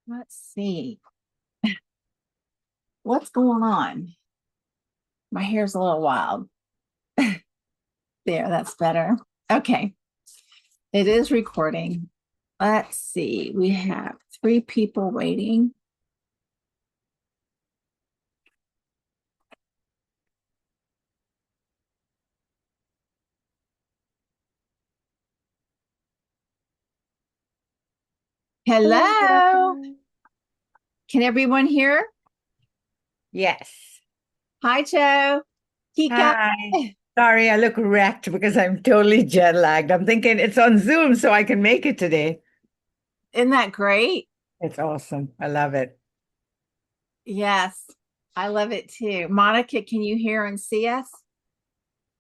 Let's see. What's going on? My hair's a little wild. There, that's better. Okay. It is recording. Let's see. We have 3 people waiting. Hello, good Hello. afternoon. Can everyone hear? Yes. Hi, Joe. Kika. Hi. Sorry, I look wrecked because I'm totally jet lagged. I'm thinking it's on Zoom, so I can make it today. Isn't that great? It's awesome. I love it. Yes. I love it too. Monica, can you hear and see us?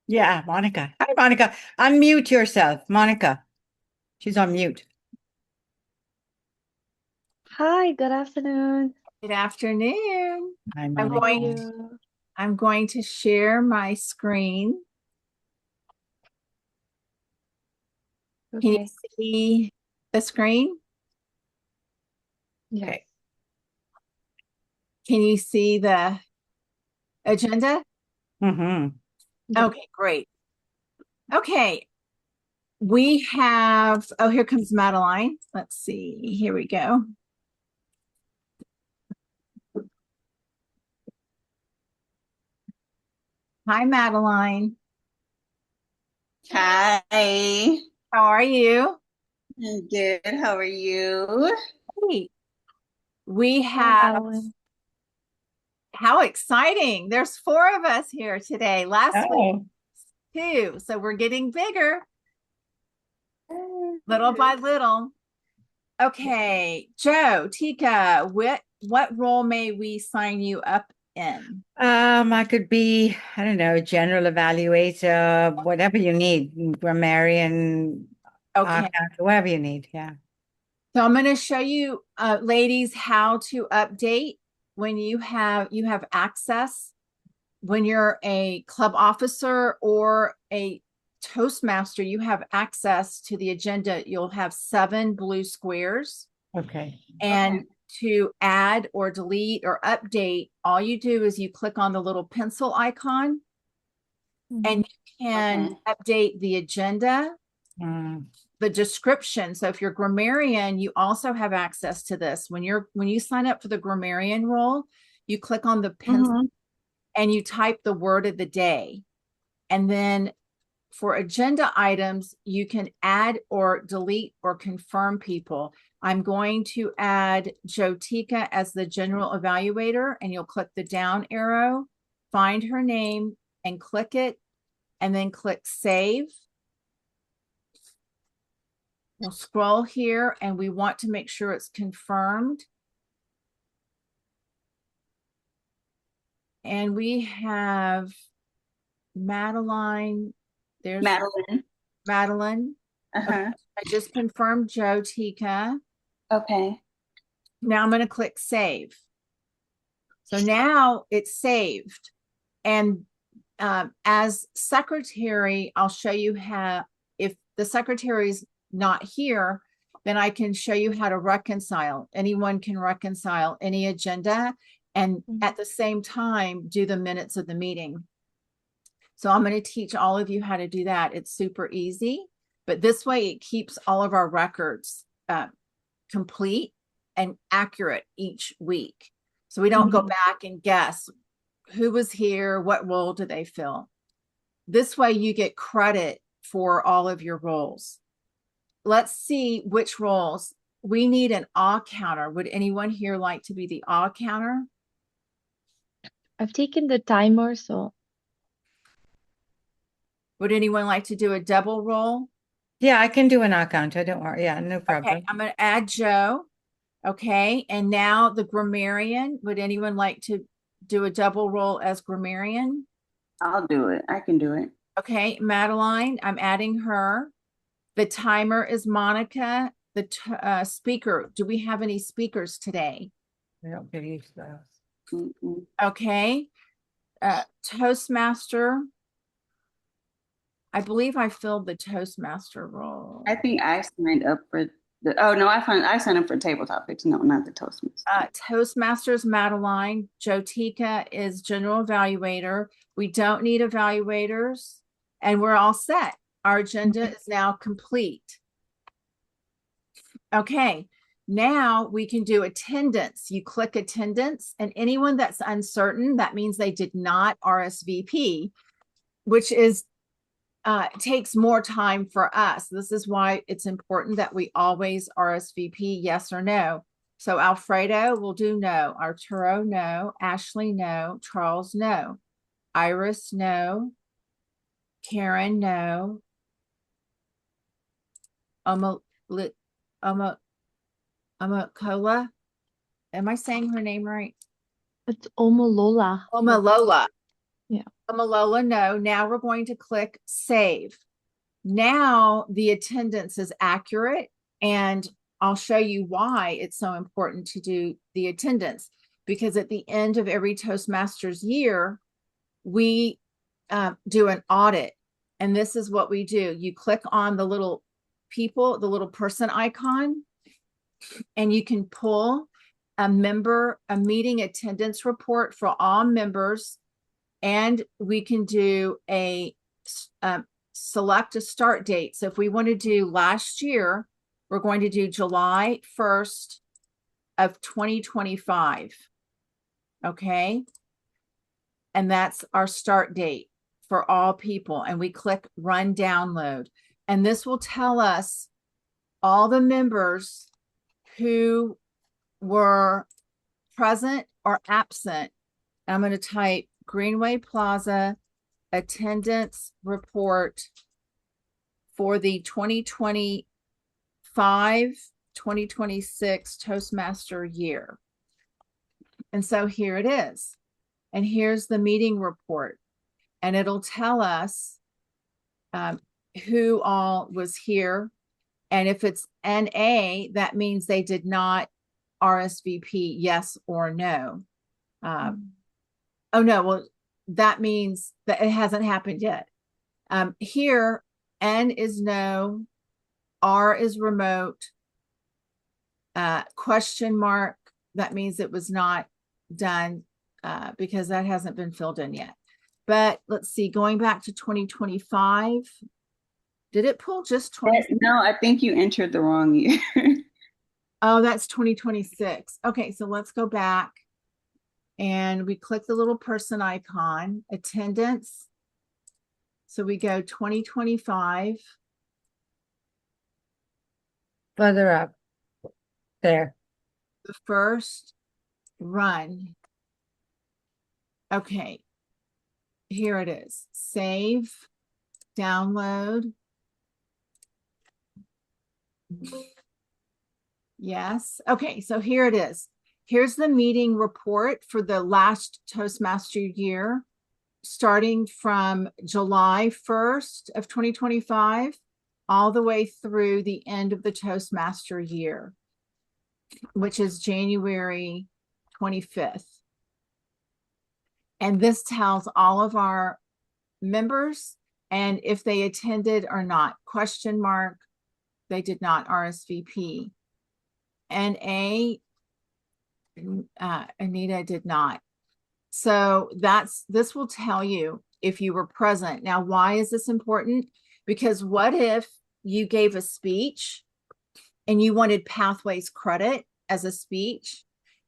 Yeah, Monica. Hi, Monica. Unmute yourself, Monica. She's on mute. Hi, good afternoon. Good afternoon. Hi, I'm How are Monica. going you? I'm going to share my screen. Can you Okay. see the screen? Yes. Okay. Can you see the agenda? Mm-hmm. Yes. Okay, great. Okay, we have, oh, here comes Madeline. Let's see, here we go. Hi, Madeline. Hi, How are you? I'm good. How are you? Great. We Hi, have, Madeline. how exciting. There's 4 of us here today. Last week, Oh, 2. So we're getting bigger little by little. Okay, Joe, Tika, what role may we sign you up in? I could be, I don't know, general evaluator, whatever you need, grammarian, Okay, whatever you need. Yeah. so I'm going to show you, ladies, how to update when you have access when you're a club officer or a Toastmaster. You have access to the agenda. You'll have 7 blue squares, Okay. and to add or delete or update, all you do is you click on the little pencil icon, and Mhm. you can Okay. update the agenda, Mm, the description. So if you're grammarian, you also have access to this. When you sign up for the grammarian role, you click on the pencil mhm. and you type the word of the day. And then for agenda items, you can add or delete or confirm people. I'm going to add Jotika as the general evaluator, and you'll click the down arrow, find her name and click it, and then click save. We'll scroll here and we want to make sure it's confirmed. And we have Madeline. There's Madeline. Madeline. Okay, Uh-huh. I just confirmed Joe Tika. Okay. Now I'm going to click save. So now it's saved. And as secretary, I'll show you how, if the secretary's not here, then I can show you how to reconcile. Anyone can reconcile any agenda and Mhm. at the same time do the minutes of the meeting. So I'm going to teach all of you how to do that. It's super easy, but this way it keeps all of our records complete and accurate each week. So we don't go Mhm. back and guess who was here, what role do they fill. This way you get credit for all of your roles. Let's see which roles. We need an awe counter. Would anyone here like to be the awe counter? I've taken the timer, so Would anyone like to do a double role? Yeah, I can do an account. I don't worry. Yeah, no Okay, problem. I'm going to add Joe. Okay, and now the grammarian. Would anyone like to do a double role as grammarian? I'll do it. I can do it. Okay, Madeline, I'm adding her. The timer is Monica. The speaker, do we have any speakers today? I don't give you those. Mm-mm. Okay. Toastmaster. I believe I filled the Toastmaster role. I think I signed up for. Oh no, I signed up for table topics. No, not the Toastmasters. Toastmasters Madeline, Jotika is general evaluator. We don't need evaluators, and we're all set. Our agenda is now complete. Okay, now we can do attendance. You click attendance, and anyone that's uncertain, that means they did not RSVP, which is takes more time for us. This is why it's important that we always RSVP yes or no. So Alfredo will do no, Arturo no, Ashley no, Charles no, Iris no, Karen no, Amakola. Am I saying her name right? It's Omolola. Omalola. Yeah. Omalola no. Now we're going to click save. Now the attendance is accurate, and I'll show you why it's so important to do the attendance, because at the end of every Toastmasters year, we do an audit, and this is what we do. You click on the little people, the little person icon, and you can pull a meeting attendance report for all members, and we can do a select a start date. So if we want to do last year, we're going to do July 1st of 2025. Okay. And that's our start date for all people. And we click run download. And this will tell us all the members who were present or absent. I'm going to type Greenway Plaza attendance report for the 2025-2026 Toastmaster year. And so here it is. And here's the meeting report. And it'll tell us who all was here. And if it's NA, that means they did not RSVP yes or no. Oh no, well, that means that it hasn't happened yet. Here, N is no, R is remote, question mark, that means it was not done because that hasn't been filled in yet. But let's see, going back to 2025, did it pull just 20? No, I think you entered the wrong year. Oh, that's 2026. Okay, so let's go back. And we click the little person icon, attendance. So we go 2025. Further up. There. The first run. Okay. Here it is. Save, download. Yes. Okay, so here it is. Here's the meeting report for the last Toastmaster year, starting from July 1st of 2025, all the way through the end of the Toastmaster year, which is January 25th. And this tells all of our members and if they attended or not. Question mark, they did not RSVP. NA, Anita did not. So this will tell you if you were present. Now, why is this important? Because what if you gave a speech and you wanted Pathways credit as a speech,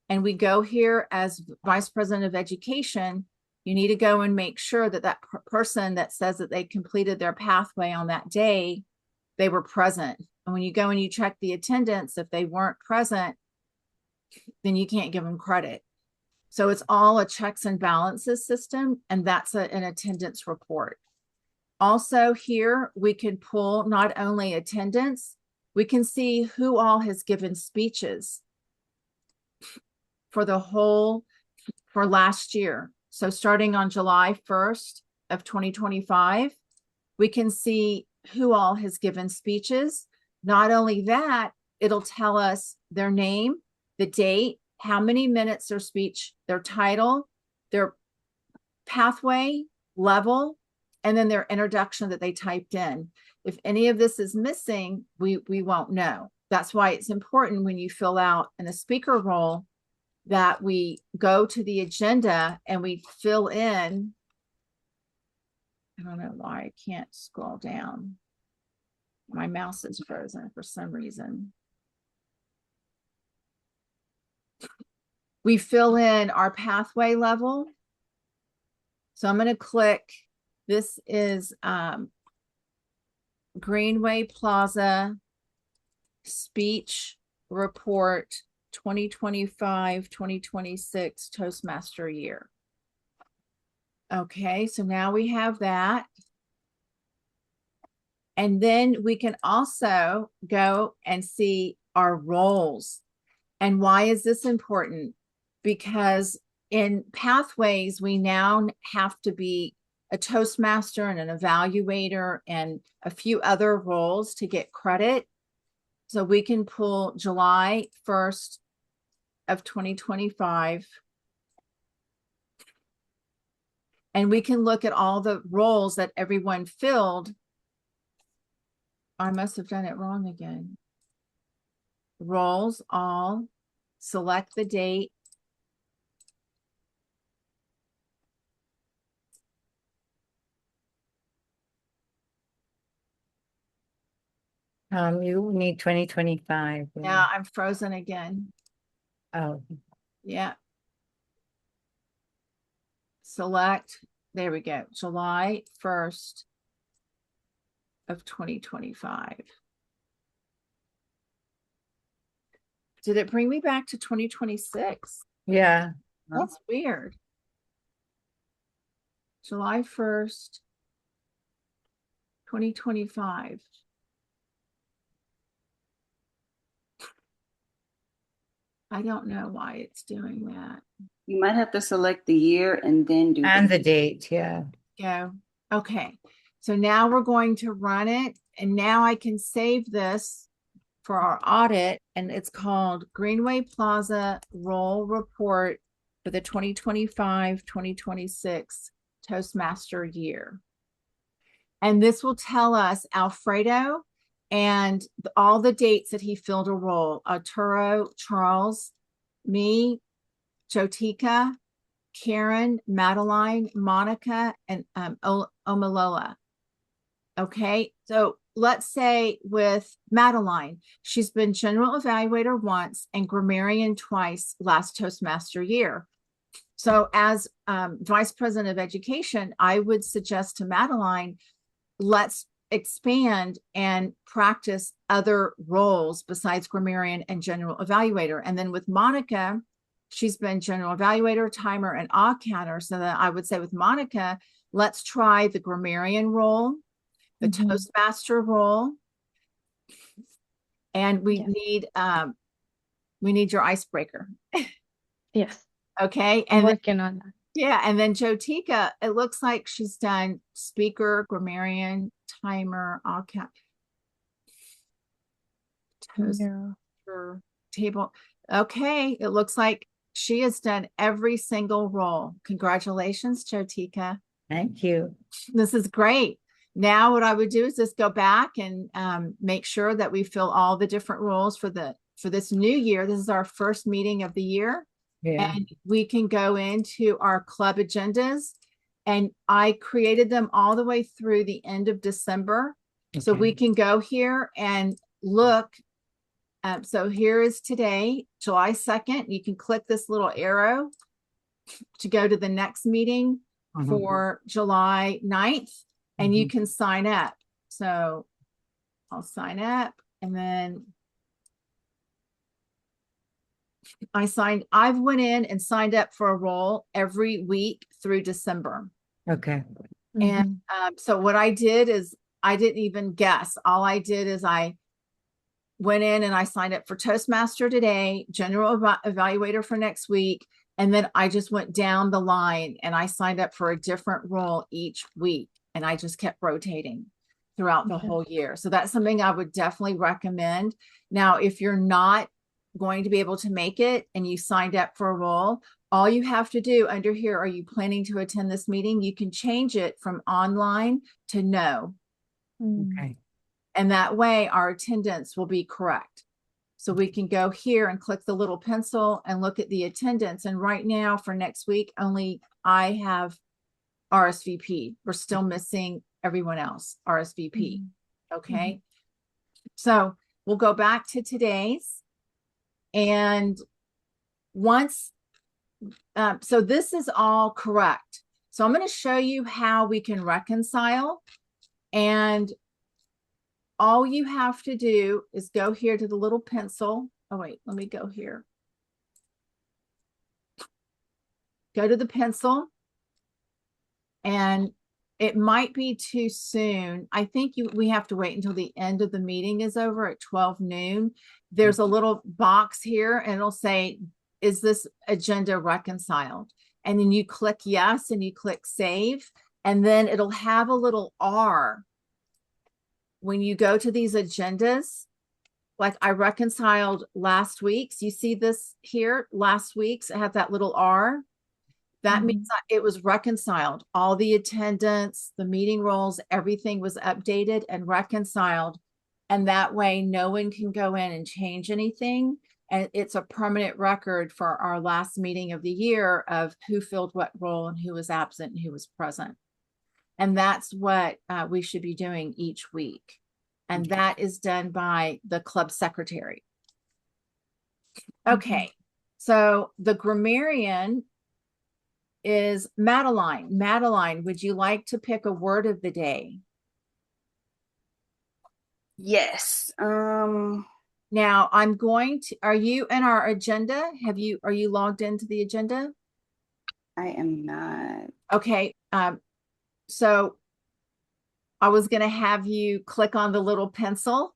and we go here as Vice President of Education, you need to go and make sure that that person that says that they completed their pathway on that day, they were present. And when you go and you check the attendance, if they weren't present, then you can't give them credit. So it's all a checks and balances system, and that's an attendance report. Also here, we can pull not only attendance, we can see who all has given speeches for last year. So starting on July 1st of 2025, we can see who all has given speeches. Not only that, it'll tell us their name, the date, how many minutes their speech, their title, their pathway level, and then their introduction that they typed in. If any of this is missing, we won't know. that's why it's important when you fill out in a speaker role that we go to the agenda and we fill in. I don't know why I can't scroll down. My mouse is frozen for some reason. We fill in our pathway level. So I'm going to click, this is Greenway Plaza Speech Report 2025-2026 Toastmaster Year. Okay, so now we have that. And then we can also go and see our roles. And why is this important? Because in pathways, we now have to be a Toastmaster and an evaluator and a few other roles to get credit. So we can pull July 1st of 2025. And we can look at all the roles that everyone filled. I must have done it wrong again. Roles, all, select the date. You need 2025. Yeah, I'm frozen again. Oh, Yeah. Select, there we go, July 1st of 2025. Did it bring me back to 2026? yeah. That's weird. July 1st, 2025. I don't know why it's doing that. You might have to select the year and then do And the date, yeah. Go. Okay. So now we're going to run it. And now I can save this for our audit. And it's called Greenway Plaza Roll Report for the 2025-2026 Toastmaster Year. And this will tell us Alfredo and all the dates that he filled a role. Arturo, Charles, me, Jotika, Karen, Madeline, Monica, and Omalola. Okay, so let's say with Madeline, she's been general evaluator once and grammarian twice last Toastmaster year. So as Vice President of Education, I would suggest to Madeline, let's expand and practice other roles besides grammarian and general evaluator. And then with Monica, she's been general evaluator, timer, and awe counter. So that I would say with Monica, let's try the grammarian role, the Toastmaster role, and we need your icebreaker. Yes. Okay. I'm And then, working on that. yeah, and then Jotika, it looks like she's done speaker, grammarian, timer, all count. Yeah. Toaster, table. Okay, it looks like she has done every single role. Congratulations, Jotika. Thank you. This is great. Now what I would do is just go back and make sure that we fill all the different roles for this new year. This is our first meeting of the year. Yeah. And we can go into our club agendas, and I created them all the way through the end of December. So Okay. we can go here and look. So here is today, July 2nd. You can click this little arrow to go to the next meeting for July 9th, and you can sign up. So I'll sign up, and then I've went in and signed up for a role every week through December. Okay. And so what I did is I didn't even guess. All I did is I went in and I signed up for Toastmaster today, general evaluator for next week. And then I just went down the line and I signed up for a different role each week. And I just kept rotating throughout the whole year. So that's something I would definitely recommend. Now, if you're not going to be able to make it and you signed up for a role, all you have to do under here, are you planning to attend this meeting? You can change it from online to no. Okay. And that way our attendance will be correct. So we can go here and click the little pencil and look at the attendance. And right now for next week, only I have RSVP. We're still missing everyone else, RSVP. Okay. So we'll go back to today's. And once, so this is all correct. So I'm going to show you how we can reconcile. And all you have to do is go here to the little pencil. Oh, wait, let me go here. Go to the pencil. And it might be too soon. I think we have to wait until the end of the meeting is over at 12 noon. There's a little box here and it'll say, is this agenda reconciled? And then you click yes and you click save. And then it'll have a little R. When you go to these agendas, like I reconciled last week's, you see this here, last week's, it had that little R. That means it was reconciled. All the attendance, the meeting roles, everything was updated and reconciled. And that way no one can go in and change anything. And it's a permanent record for our last meeting of the year of who filled what role and who was absent and who was present. And that's what we should be doing each week. And that is done by the club secretary. Okay, so the grammarian is Madeline. Madeline, would you like to pick a word of the day? Yes. Now I'm going to, are you in our agenda? Are you logged into the agenda? I am not. Okay. So I was going to have you click on the little pencil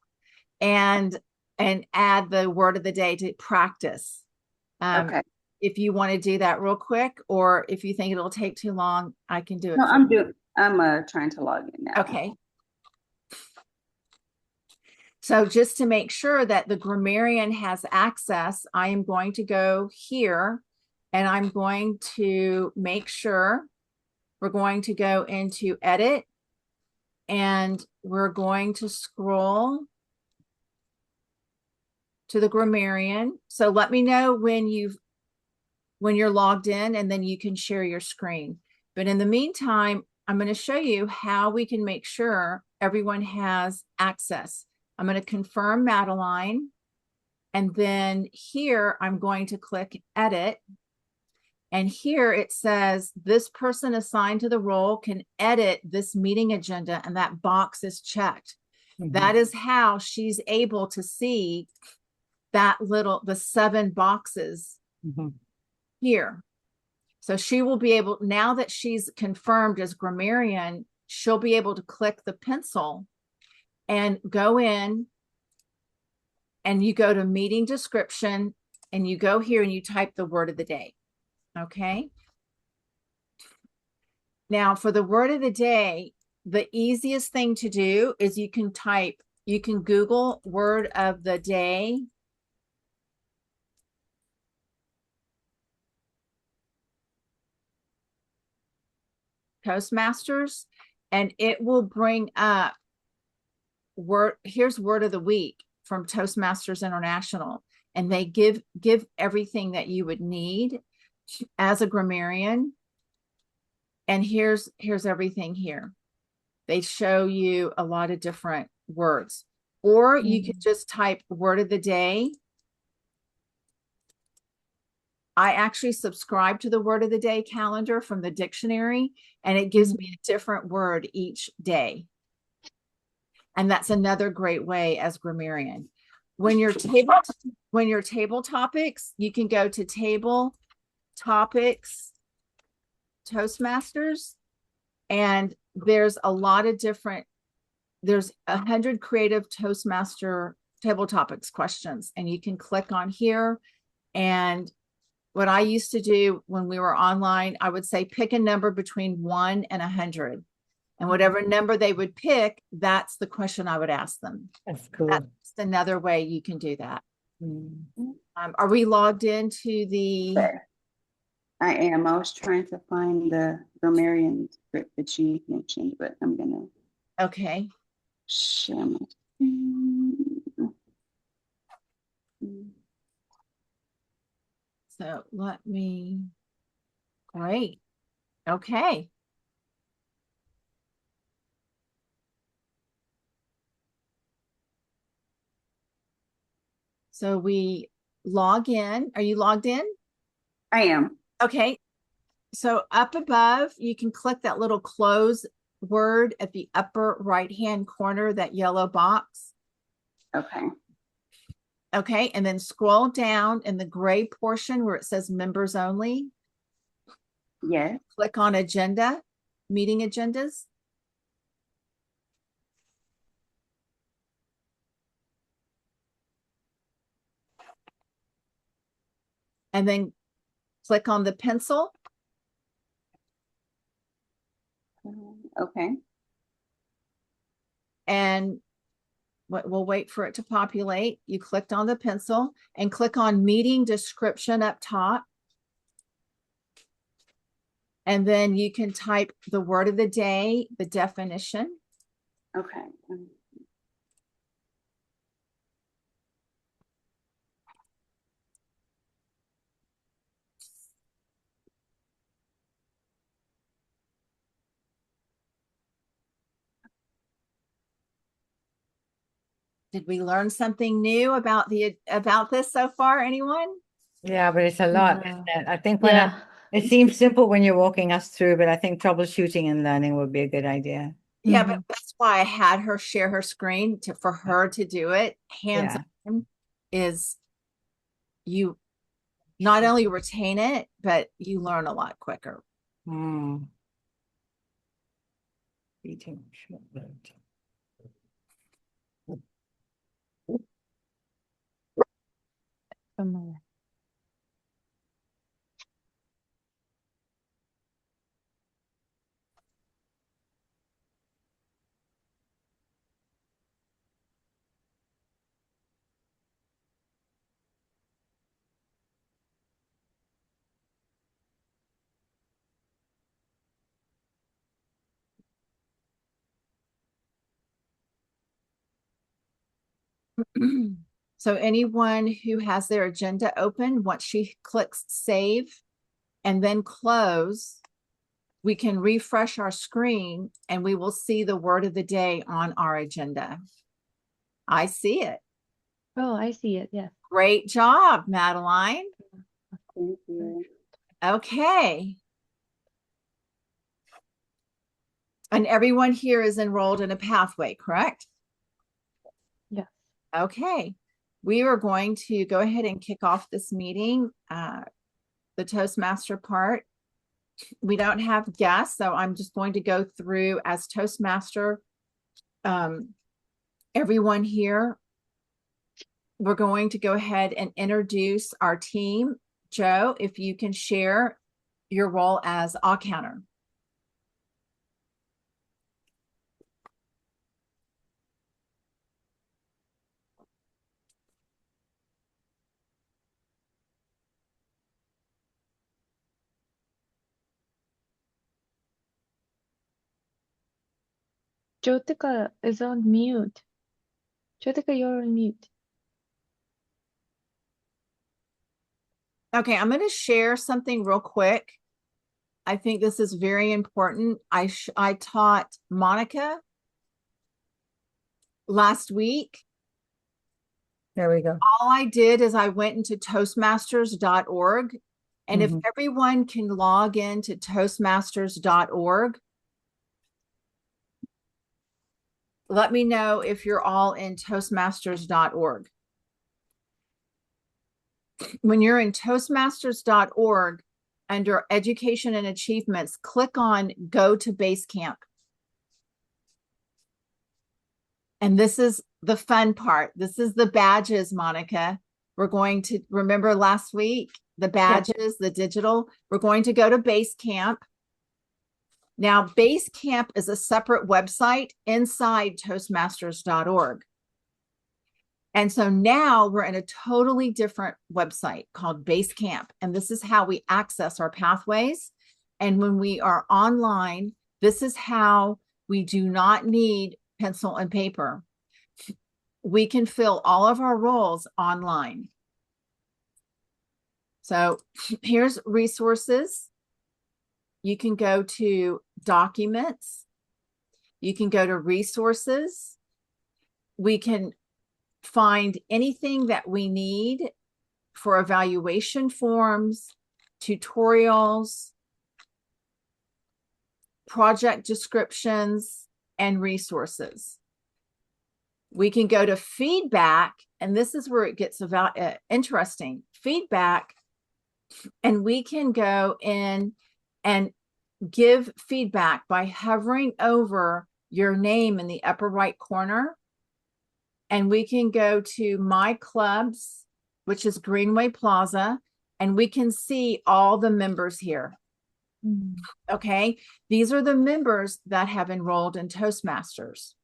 and add the word of the day to practice. Okay. If you want to do that real quick, or if you think it'll take too long, I can do it. No, I'm trying to log in now. Okay. So just to make sure that the grammarian has access, I am going to go here and I'm going to make sure we're going to go into edit and we're going to scroll to the grammarian. So let me know when you're logged in, and then you can share your screen. But in the meantime, I'm going to show you how we can make sure everyone has access. I'm going to confirm Madeline. And then here, I'm going to click edit. And here it says this person assigned to the role can edit this meeting agenda, and that box is checked. That is how she's able to see that the 7 boxes here. So she will be able, now that she's confirmed as grammarian, she'll be able to click the pencil and go in, and you go to meeting description and you go here and you type the word of the day. Okay. Now for the word of the day, the easiest thing to do is you can Google word of the day. Toastmasters, and it will bring up here's word of the week from Toastmasters International, and they give everything that you would need as a grammarian. And here's everything here. They show you a lot of different words, or you could just type word of the day. I actually subscribe to the word of the day calendar from the dictionary, and it gives me a different word each day. And that's another great way as grammarian. When your table topics, you can go to table topics Toastmasters, and there's a lot of different, there's 100 creative Toastmaster table topics questions, and you can click on here. And what I used to do when we were online, I would say pick a number between 1 and 100. And whatever number they would pick, that's the question I would ask them. That's cool. That's another way you can do that. Are we logged into the... I am. I was trying to find the grammarian script that you mentioned, but I'm going to... Okay. Share my screen. So let me, great. Okay. So we log in. Are you logged in? I am. Okay. So up above, you can click that little close word at the upper right-hand corner, that yellow box. Okay. Okay. And then scroll down in the gray portion where it says members only. Yes. Click on agenda, meeting agendas. And then click on the pencil. Okay. And we'll wait for it to populate. You clicked on the pencil and click on meeting description up top. And then you can type the word of the day, the definition. Okay. Did we learn something new about this so far? Anyone? Yeah, but it's a lot, Yeah. isn't it? I think Yeah. it seems simple when you're walking us through, but I think troubleshooting and learning would be a good idea. Yeah, but that's why I had her share her screen for her to do it. Hands on is you not only retain it, but you learn a lot quicker. Hmm. Eating short note. So anyone who has their agenda open, once she clicks save and then close, we can refresh our screen and we will see the word of the day on our agenda. I see it. Oh, I see it. Yes. Great job, Madeline. Thank you. Okay. And everyone here is enrolled in a pathway, correct? Yes. Okay. We are going to go ahead and kick off this meeting, the Toastmaster part. We don't have guests, so I'm just going to go through as Toastmaster. Everyone here, we're going to go ahead and introduce our team. Joe, if you can share your role as all counter. Jyotika is on mute. Jyotika, you're on mute. Okay, I'm going to share something real quick. I think this is very important. I taught Monica last week. There we go. All I did is I went into toastmasters.org. And if everyone can log into toastmasters.org, let me know if you're all in toastmasters.org. When you're in toastmasters.org, under education and achievements, click on go to Basecamp. And this is the fun part. This is the badges, Monica. We're going to remember last week, the badges, the digital. We're going to go to Basecamp. Now, Basecamp is a separate website inside toastmasters.org. And so now we're in a totally different website called Basecamp. And this is how we access our pathways. And when we are online, this is how we do not need pencil and paper. We can fill all of our roles online. So here's resources. You can go to documents. You can go to resources. We can find anything that we need for evaluation forms, tutorials, project descriptions, and resources. We can go to feedback, and this is where it gets about interesting. Feedback, and we can go in and give feedback by hovering over your name in the upper right corner. And we can go to My Clubs, which is Greenway Plaza, and we can see all the members here. Mm. Okay, these are the members that have enrolled in Toastmasters.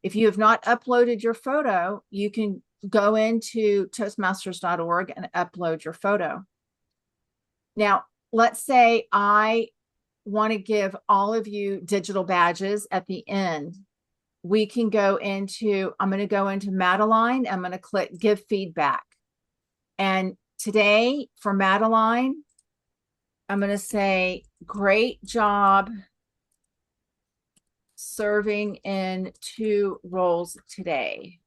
If you have not uploaded your photo, you can go into toastmasters.org and upload your photo. Now, let's say I want to give all of you digital badges at the end. We can go into, I'm going to go into Madeline. I'm going to click give feedback. And today for Madeline, I'm going to say, great job serving in 2 roles today.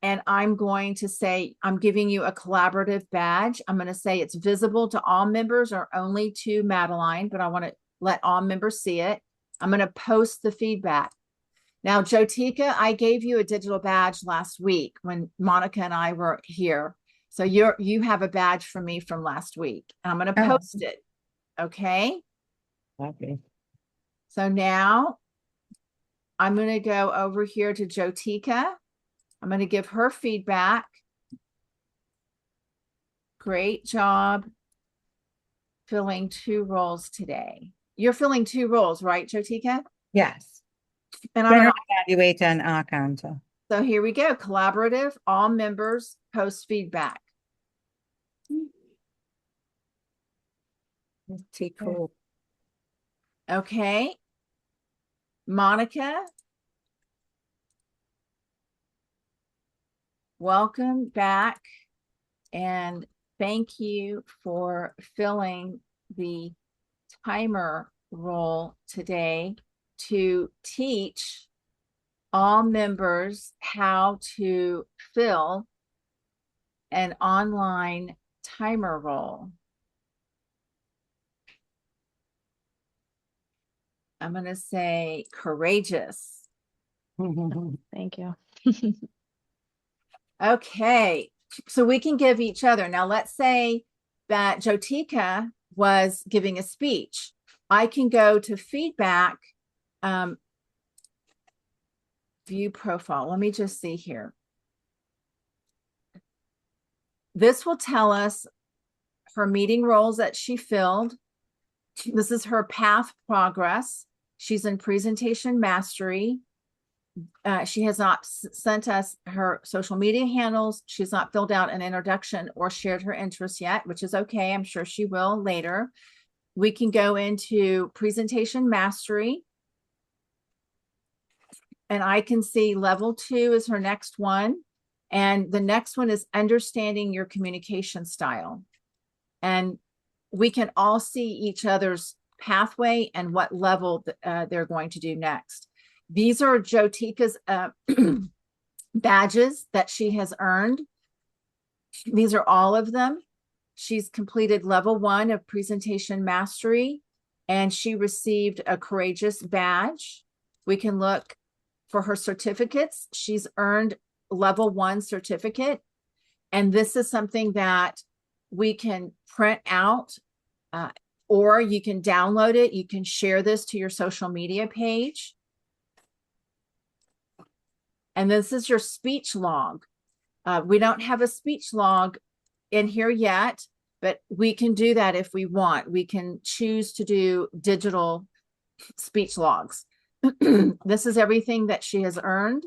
And I'm going to say, I'm giving you a collaborative badge. I'm going to say it's visible to all members or only to Madeline, but I want to let all members see it. I'm going to post the feedback. Now, Jotika, I gave you a digital badge last week when Monica and I were here. So you have a badge from me from last week. I'm going to post it. Okay. Okay. So now I'm going to go over here to Jotika. I'm going to give her feedback. Great job filling 2 roles today. You're filling 2 roles, right, Jotika? Yes. And I'm gonna, Evaluator and R counter. so here we go. Collaborative, all members post feedback. Take cool. Okay. Monica, welcome back. And thank you for filling the timer role today to teach all members how to fill an online timer role. I'm going to say courageous. Thank you. Okay, so we can give each other. Now, let's say that Jotika was giving a speech. I can go to feedback, view profile. Let me just see here. This will tell us her meeting roles that she filled. This is her path progress. She's in presentation mastery. She has not sent us her social media handles. She's not filled out an introduction or shared her interests yet, which is okay. I'm sure she will later. We can go into presentation mastery. And I can see level 2 is her next one. And the next one is understanding your communication style. And we can all see each other's pathway and what level they're going to do next. These are Jotika's badges that she has earned. These are all of them. She's completed level 1 of presentation mastery, and she received a courageous badge. We can look for her certificates. She's earned level 1 certificate. And this is something that we can print out, or you can download it. You can share this to your social media page. And this is your speech log. We don't have a speech log in here yet, but we can do that if we want. We can choose to do digital speech logs. This is everything that she has earned.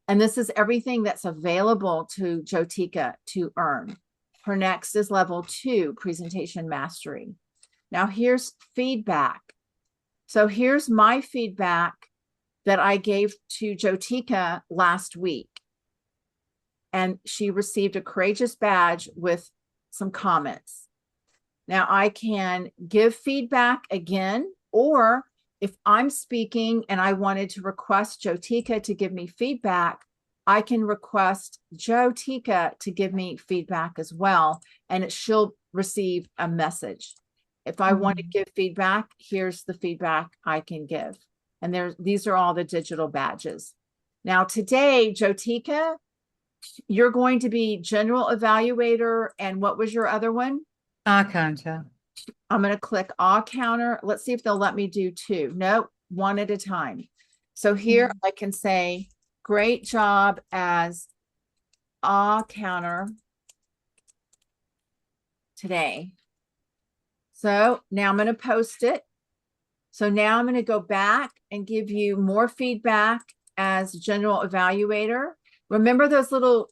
And this is everything that's available to Jotika to earn. Her next is level 2, presentation mastery. Now here's feedback. So here's my feedback that I gave to Jotika last week. And she received a courageous badge with some comments. Now I can give feedback again, or if I'm speaking and I wanted to request Jotika to give me feedback, I can request Jotika to give me feedback as well, and she'll receive a message. If I want to give feedback, here's the feedback I can give. And these are all the digital badges. Now today, Jotika, you're going to be general evaluator, and what was your other one? Our counter. I'm going to click all counter. Let's see if they'll let me do two. Nope, one at a time. So here I can say, great job as all counter today. So now I'm going to post it. So now I'm going to go back and give you more feedback as general evaluator. Remember those little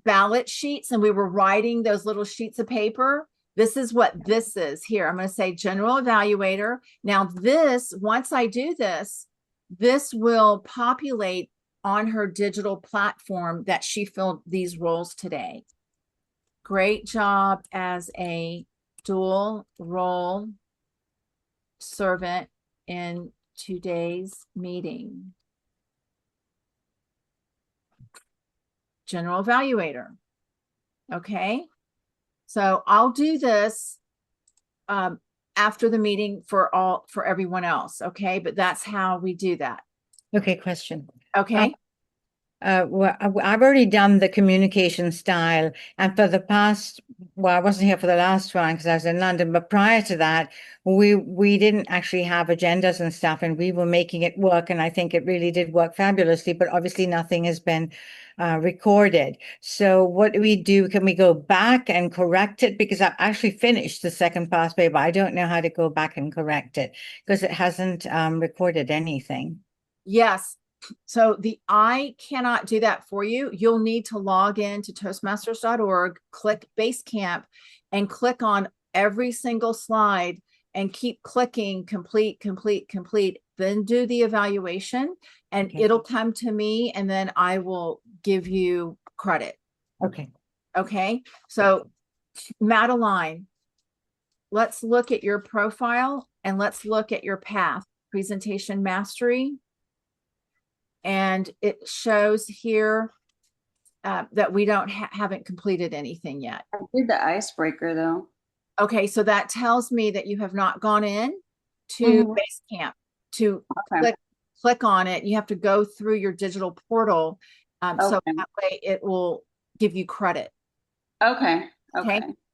ballot sheets, and we were writing those little sheets of paper? This is what this is here. I'm going to say general evaluator. Now this, once I do this, this will populate on her digital platform that she filled these roles today. Great job as a dual role servant in today's meeting. General evaluator. Okay. So I'll do this after the meeting for everyone else. Okay. But that's how we do that. Okay, question. Okay. Well, I've already done the communication style, and for the past, well, I wasn't here for the last one because I was in London, but prior to that, we didn't actually have agendas and stuff, and we were making it work, and I think it really did work fabulously, but obviously nothing has been recorded. So what do we do? Can we go back and correct it? Because I've actually finished the second past paper. I don't know how to go back and correct it because it hasn't recorded anything. Yes. So I cannot do that for you. You'll need to log in to Toastmasters.org, click Basecamp, and click on every single slide and keep clicking complete, complete, complete. Then do the evaluation, and Okay. it'll come to me, and then I will give you credit. Okay. Okay. So Madeline, let's look at your profile and let's look at your path. Presentation mastery. And it shows here that we haven't completed anything yet. I did the icebreaker though. Okay, so that tells me that you have not gone in to Basecamp to click on it. You have to go through your digital portal, so that way it will give you credit. Okay.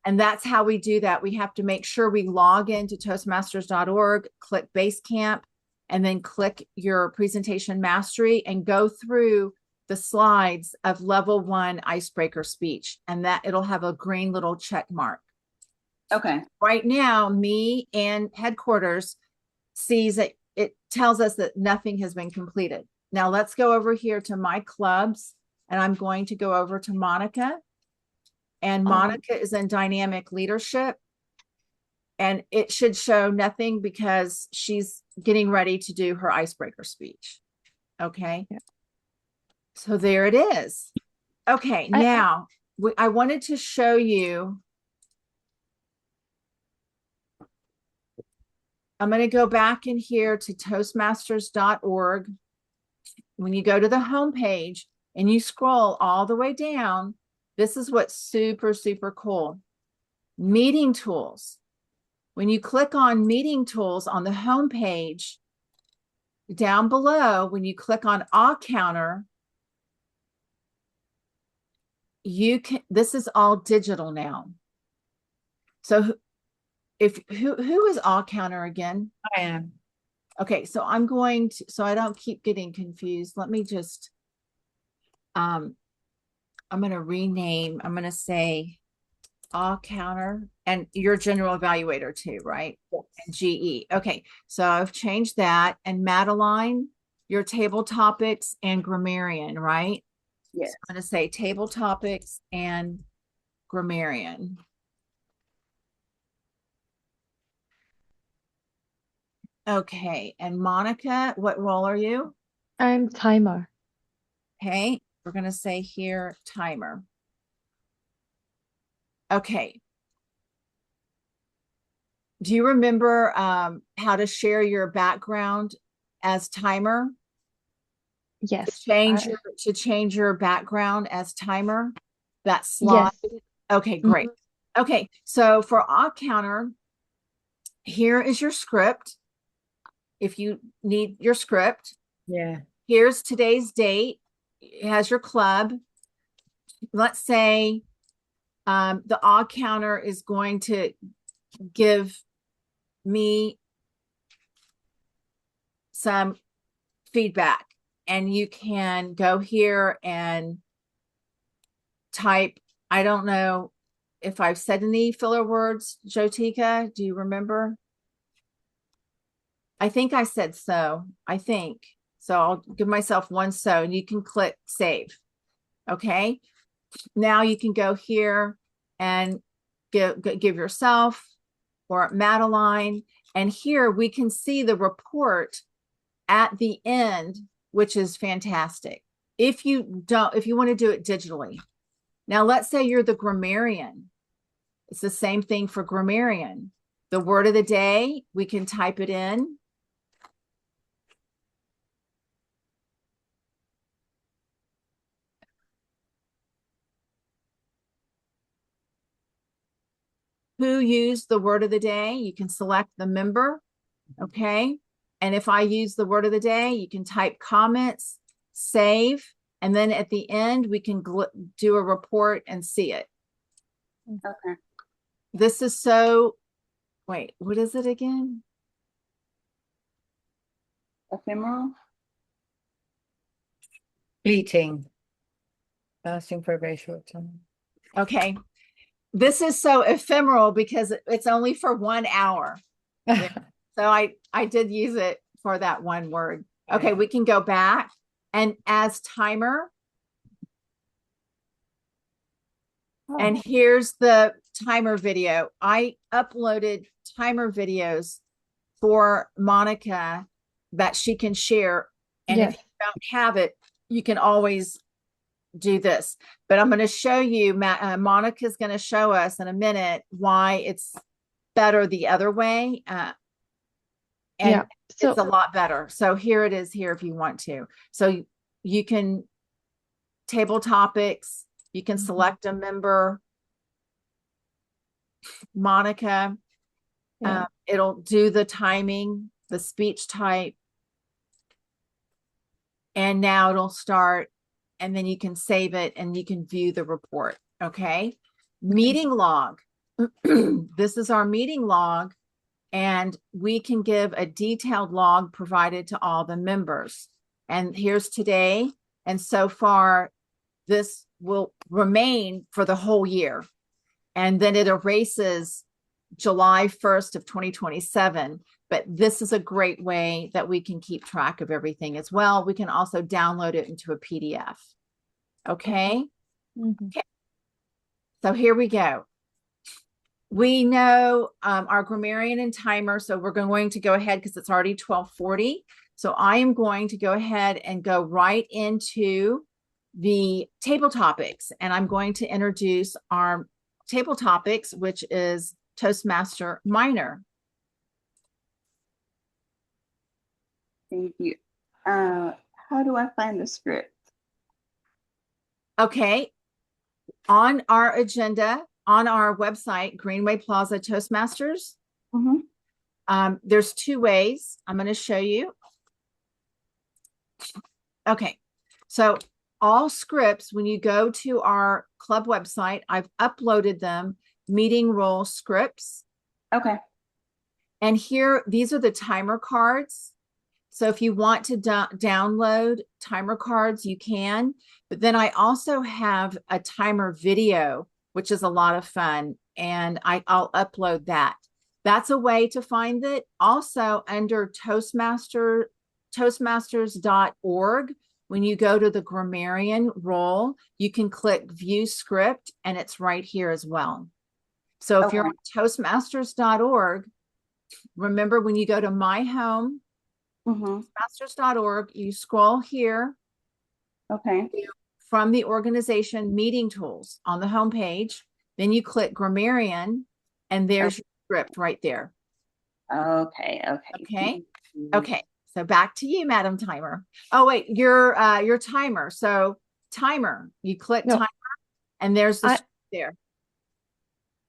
And that's how we do that. We have to make sure we log into Toastmasters.org, click Basecamp, and then click your presentation mastery and go through the slides of level 1 icebreaker speech, and that it'll have a green little check mark. Okay. Right now, me and headquarters sees that it tells us that nothing has been completed. Now let's go over here to my clubs, and I'm going to go over to Monica, and Monica is in dynamic leadership. And it should show nothing because she's getting ready to do her icebreaker speech. Okay. Yeah. So there it is. Okay. Now I wanted to show you. I'm going to go back in here to Toastmasters.org. When you go to the home page and you scroll all the way down, this is what's super, super cool. Meeting tools. When you click on meeting tools on the home page, down below, when you click on all counter, this is all digital now. So who is all counter again? I am. Okay, so I'm going to, so I don't keep getting confused. Let me just, I'm going to rename, I'm going to say all counter, and you're general evaluator too, right? Yes. And GE. Okay, so I've changed that. And Madeline, your table topics and grammarian, right? Yes. So I'm going to say table topics and grammarian. Okay, and Monica, what role are you? I'm timer. Okay, we're going to say here timer. Okay. Do you remember how to share your background as timer? Yes. To change your background as timer? That slide? Yes. Okay, great. Okay, so for odd counter, here is your script. If you need your script, Yeah. here's today's date. It has your club. Let's say the odd counter is going to give me some feedback, and you can go here and type. I don't know if I've said any filler words, Jotika. Do you remember? I think I said so. I think so. I'll give myself one so, and you can click save. Okay. Now you can go here and give yourself or Madeline. And here we can see the report at the end, which is fantastic. If you want to do it digitally. Now, let's say you're the grammarian. It's the same thing for grammarian. The word of the day, we can type it in. Who used the word of the day? You can select the member. Okay. And if I use the word of the day, you can type comments, save, and then at the end, we can do a report and see it. Okay. This is so, wait, what is it again? Ephemeral? Fleeting. Lasting for a very short time. Okay. This is so ephemeral because it's only for 1 hour. So I did use it for that one word. Okay, Yeah. we can go back, and as timer. And here's the timer video. I uploaded timer videos for Monica that she can share. And if Yes. you don't have it, you can always do this. But I'm going to show you, Monica's going to show us in a minute why it's better the other way. And Yeah. So it's a lot better. So here it is here if you want to. So you can table topics, you can select a member, Monica. yeah. It'll do the timing, the speech type, and now it'll start, and then you can save it and you can view the report. Okay. Meeting log. This is our meeting log, and we can give a detailed log provided to all the members. And here's today. And so far, this will remain for the whole year. And then it erases July 1st of 2027. But this is a great way that we can keep track of everything as well. We can also download it into a PDF. Okay. Okay. So here we go. We know our grammarian and timer. So we're going to go ahead because it's already 12:40. So I am going to go ahead and go right into the table topics. And I'm going to introduce our table topics, which is Toastmaster Minor. Thank you. How do I find the script? Okay. On our agenda, on our website, Greenway Plaza Toastmasters, there's 2 ways. I'm going to show you. Okay. So all scripts, when you go to our club website, I've uploaded them, meeting role scripts. Okay. And here, these are the timer cards. So if you want to download timer cards, you can. But then I also have a timer video, which is a lot of fun. And I'll upload that. That's a way to find it. Also under Toastmasters.org, when you go to the grammarian role, you can click view script, and it's right here as well. So if you're on Toastmasters.org, remember when you go to my home, Toastmasters.org, you scroll here. Okay. From the organization meeting tools on the homepage, Then you click grammarian, and there's your script right there. Okay. Okay. Okay. So back to you, Madam Timer. Oh, wait, your timer. So timer, you click No. timer, and there's the I- script there.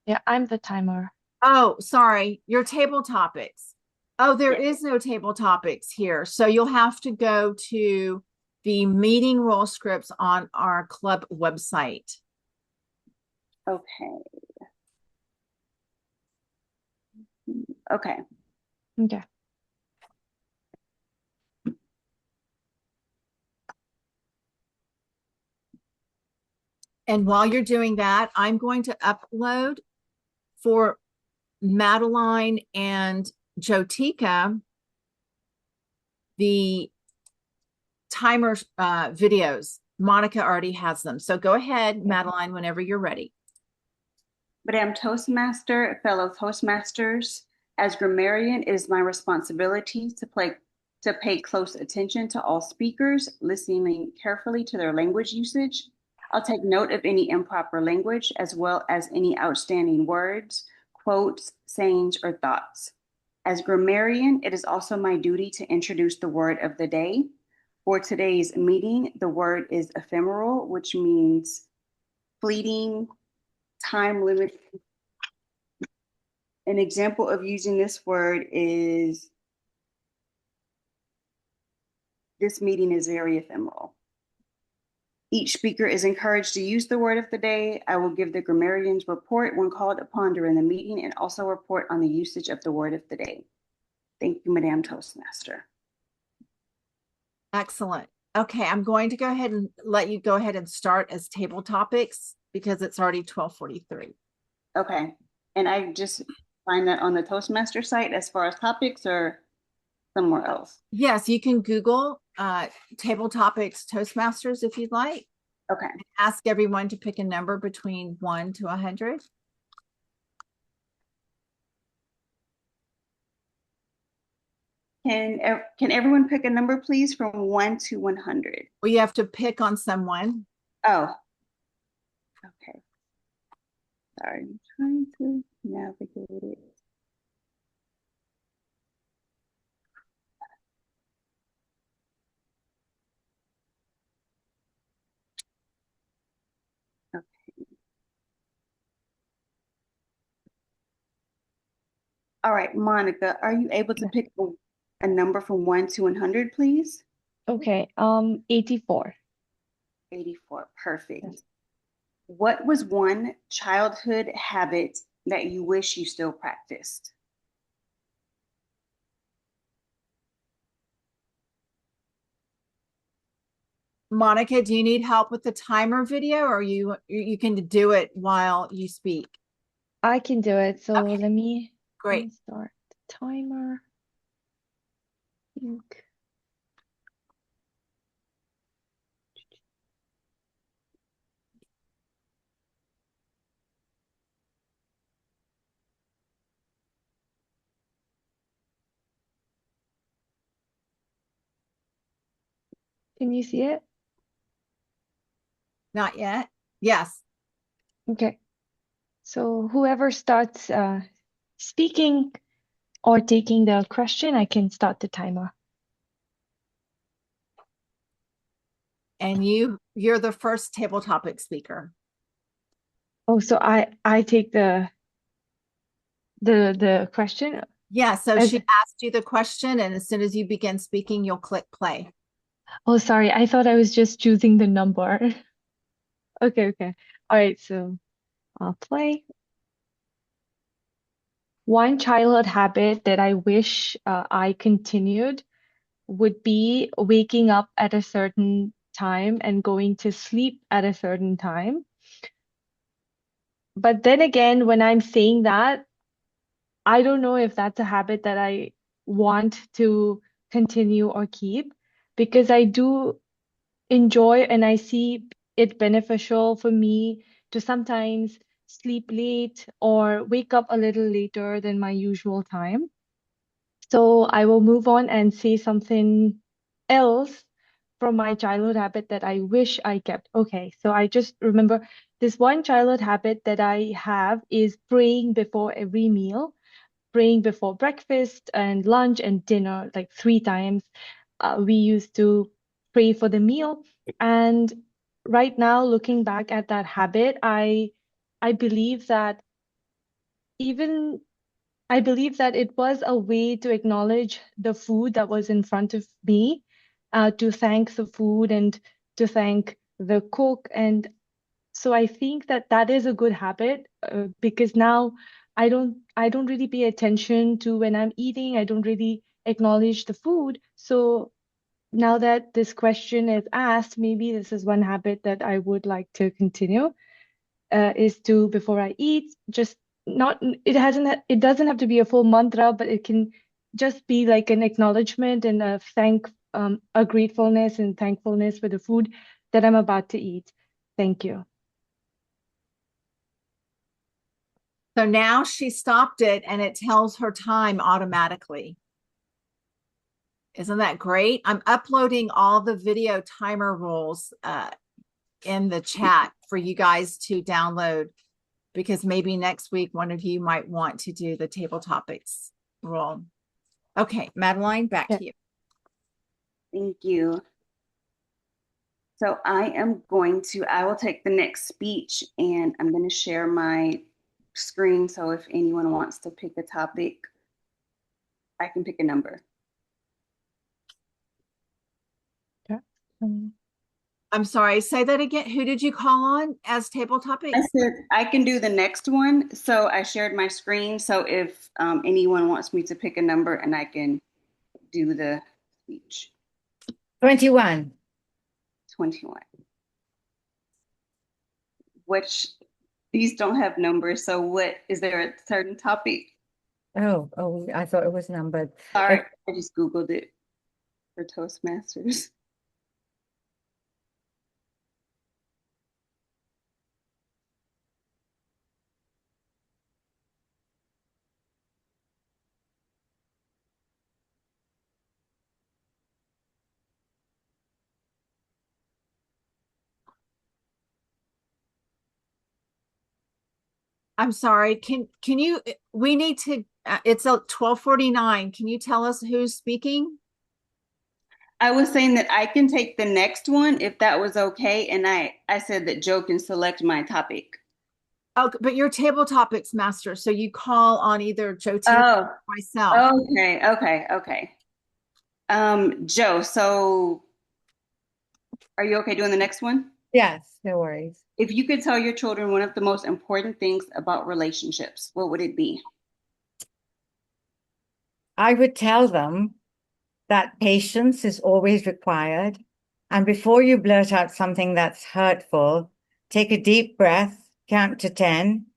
Yeah, I'm the timer. Oh, sorry, your table topics. Oh, there Yeah. is no table topics here. So you'll have to go to the meeting rule scripts on our club website. Okay. Okay. Okay. And while you're doing that, I'm going to upload for Madeline and Jotika the timer videos. Monica already has them. So go ahead, Madeline, whenever you're ready. Madam Toastmaster, fellow Toastmasters, as grammarian, it is my responsibility to pay close attention to all speakers, listening carefully to their language usage. I'll take note of any improper language as well as any outstanding words, quotes, sayings, or thoughts. As grammarian, it is also my duty to introduce the word of the day. For today's meeting, the word is ephemeral, which means fleeting, time limited. An example of using this word is this meeting is very ephemeral. Each speaker is encouraged to use the word of the day. I will give the grammarian's report when called upon during the meeting and also report on the usage of the word of the day. Thank you, Madam Toastmaster. Excellent. Okay, I'm going to go ahead and let you go ahead and start as table topics because it's already 12:43. Okay, and I just find that on the Toastmaster site as far as topics or somewhere else? Yes, you can Google table topics Toastmasters if you'd like. Okay. Ask everyone to pick a number between 1 to 100. Can everyone pick a number, please, from 1 to 100? Well, you have to pick on someone. Oh, okay. Sorry, I'm trying to navigate it. Okay. All right, Monica, are you able to pick a number from 1 to 100, please? Okay. 84. 84, perfect. What was one childhood habit that you wish you still practiced? Monica, do you need help with the timer video or you can do it while you speak? I can do it. So Okay, let me great. start the timer. Think. Can you see it? Not yet. Yes. Okay. So whoever starts speaking or taking the question, I can start the timer. And you're the first table topic speaker. Oh, so I take the question. Yeah, so As- she asked you the question, and as soon as you begin speaking, you'll click play. Oh, sorry. I thought I was just choosing the number. Okay. All right. So I'll play. One childhood habit that I wish I continued would be waking up at a certain time and going to sleep at a certain time. But then again, when I'm saying that, I don't know if that's a habit that I want to continue or keep because I do enjoy and I see it beneficial for me to sometimes sleep late or wake up a little later than my usual time. So I will move on and say something else from my childhood habit that I wish I kept. Okay, so I just remember this one childhood habit that I have is praying before every meal, praying before breakfast and lunch and dinner, like 3 times. We used to pray for the meal. And right now, looking back at that habit, I believe that even I believe that it was a way to acknowledge the food that was in front of me, to thank the food and to thank the cook. And so I think that that is a good habit, because now I don't really pay attention to when I'm eating. I don't really acknowledge the food. So now that this question is asked, maybe this is one habit that I would like to continue, is to, before I eat, just not, it doesn't have to be a full mantra, but it can just be like an acknowledgement and a gratefulness and thankfulness for the food that I'm about to eat. Thank you. So now she stopped it and it tells her time automatically. Isn't that great? I'm uploading all the video timer rules in the chat for you guys to download, because maybe next week one of you might want to do the table topics rule. Okay, Madeline, back to you. Thank you. So I will take the next speech and I'm going to share my screen. So if anyone wants to pick a topic, I can pick a number. Okay. I'm sorry, say that again. Who did you call on as table topics? I said I can do the next one. So I shared my screen. So if anyone wants me to pick a number, and I can do the speech. 21. 21. Which these don't have numbers. So what is there a certain topic? Oh, I thought it was numbered. All right, I just Googled it for Toastmasters. I'm sorry. Can you, we need to, it's 12:49. Can you tell us who's speaking? I was saying that I can take the next one if that was okay. And I said that Joe can select my topic. Oh, but you're table topics master. So you call on either Joe T or myself. Okay. Joe, so are you okay doing the next one? Yes, no worries. If you could tell your children one of the most important things about relationships, what would it be? I would tell them that patience is always required. And before you blurt out something that's hurtful, take a deep breath, count to 10,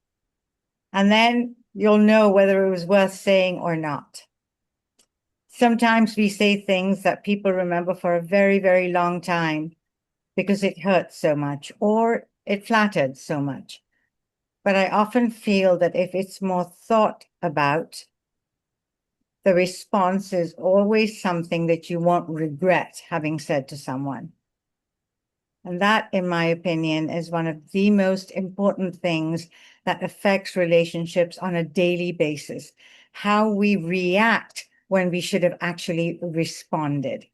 and then you'll know whether it was worth saying or not. Sometimes we say things that people remember for a very, very long time because it hurt so much or it flattered so much. But I often feel that if it's more thought about, the response is always something that you won't regret having said to someone. And that, in my opinion, is one of the most important things that affects relationships on a daily basis. How we react when we should have actually responded.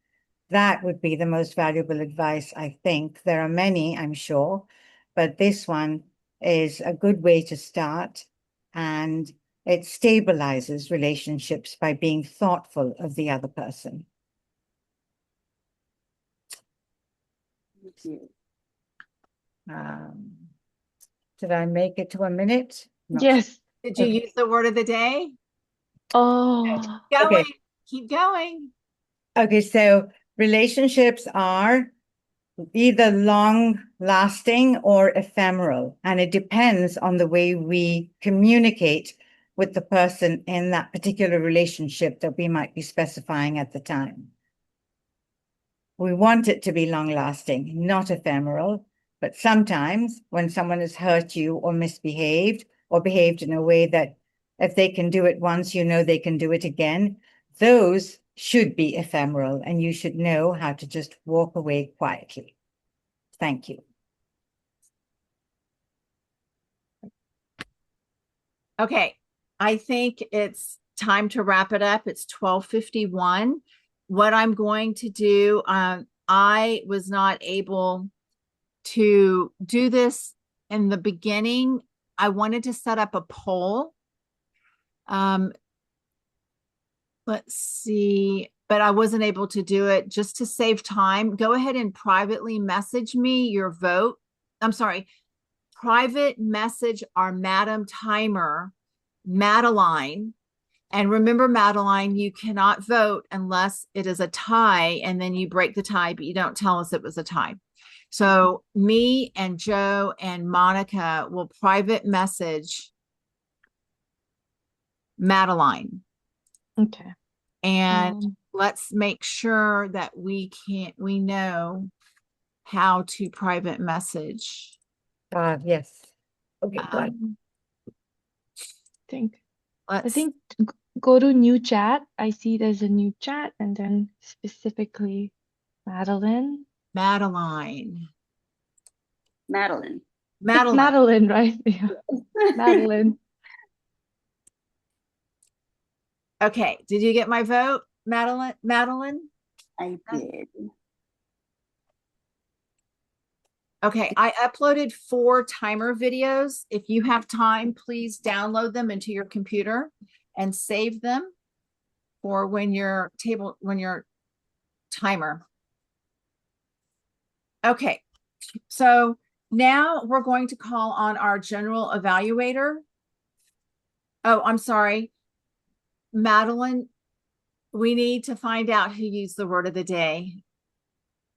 That would be the most valuable advice, I think. There are many, I'm sure, but this one is a good way to start, and it stabilizes relationships by being thoughtful of the other person. Thank you. Did I make it to a minute? No. Yes. Did you use the word of the day? Oh, Going, Okay. keep going. Okay, so relationships are either long lasting or ephemeral, and it depends on the way we communicate with the person in that particular relationship that we might be specifying at the time. We want it to be long lasting, not ephemeral, but sometimes when someone has hurt you or misbehaved or behaved in a way that if they can do it once, you know they can do it again, those should be ephemeral, and you should know how to just walk away quietly. Thank you. Okay, I think it's time to wrap it up. It's 12:51. What I'm going to do, I was not able to do this in the beginning. I wanted to set up a poll. Let's see, but I wasn't able to do it just to save time. Go ahead and privately message me your vote. I'm sorry, private message our Madam Timer, Madeline. And remember, Madeline, you cannot vote unless it is a tie, and then you break the tie, but you don't tell us it was a tie. So me and Joe and Monica will private message Madeline. Okay. And let's make sure that we know how to private message. Yes. Okay, got it. I think go to new chat. I see there's a new chat, and then specifically Madeline. Madeline. It's Madeline, right? Yeah. Madeline. Okay, did you get my vote, Madeline? I did. Okay, I uploaded 4 timer videos. If you have time, please download them into your computer and save them for when your timer. Okay, so now we're going to call on our general evaluator. Oh, I'm sorry. Madeline, we need to find out who used the word of the day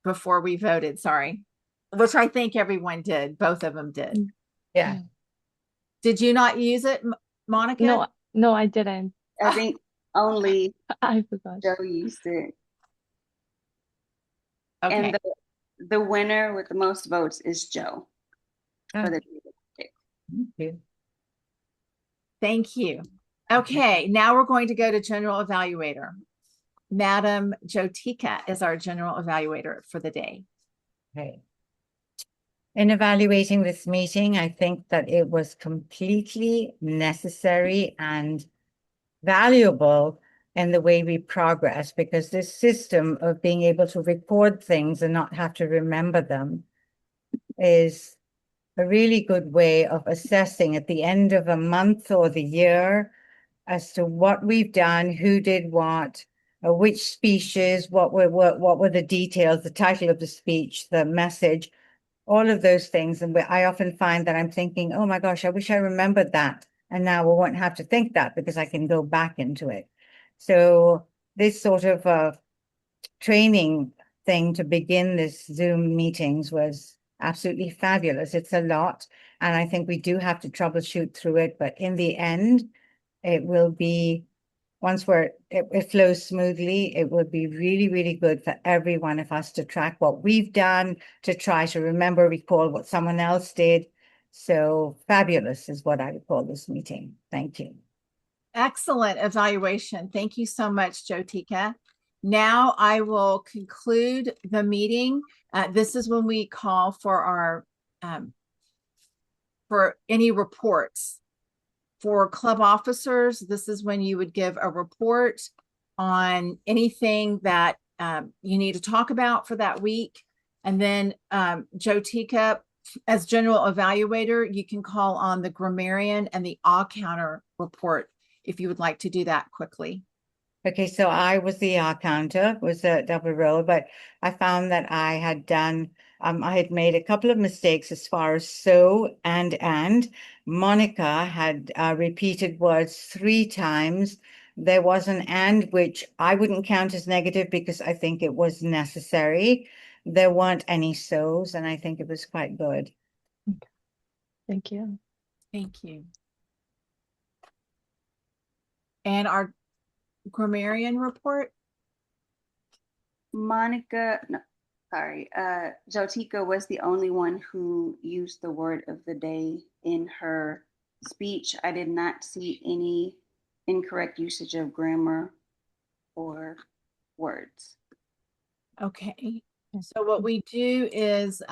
before we voted. Sorry. Which I think everyone did. Both of them did. Yeah. Did you not use it, Monica? No, I didn't. I think only I forgot. Joe used it. Okay. And the winner with the most votes is Joe. For the Thank you. Okay, now we're going to go to general evaluator. Madam Jotika is our general evaluator for the day. Okay. In evaluating this meeting, I think that it was completely necessary and valuable in the way we progress, because this system of being able to record things and not have to remember them is a really good way of assessing at the end of a month or the year as to what we've done, who did what, which speeches, what were the details, the title of the speech, the message, all of those things. And I often find that I'm thinking, oh my gosh, I wish I remembered that. And now we won't have to think that because I can go back into it. So this sort of training thing to begin this Zoom meetings was absolutely fabulous. It's a lot, and I think we do have to troubleshoot through it. But in the end, it will be, once it flows smoothly, it will be really, really good for every one of us to track what we've done, to try to recall what someone else did. So fabulous is what I would call this meeting. Thank you. Excellent evaluation. Thank you so much, Jotika. Now I will conclude the meeting. This is when we call for our for any reports. For club officers, this is when you would give a report on anything that you need to talk about for that week. And then Jotika, as general evaluator, you can call on the grammarian and the counter report if you would like to do that quickly. Okay, so I was the counter, was a double role, but I found that I had done, I had made a couple of mistakes as far as so and. Monica had repeated words 3 times. There was an and, which I wouldn't count as negative because I think it was necessary. There weren't any so's, and I think it was quite good. Okay. Thank you. Thank you. And our grammarian report? Jotika was the only one who used the word of the day in her speech. I did not see any incorrect usage of grammar or words. Okay. So what we do is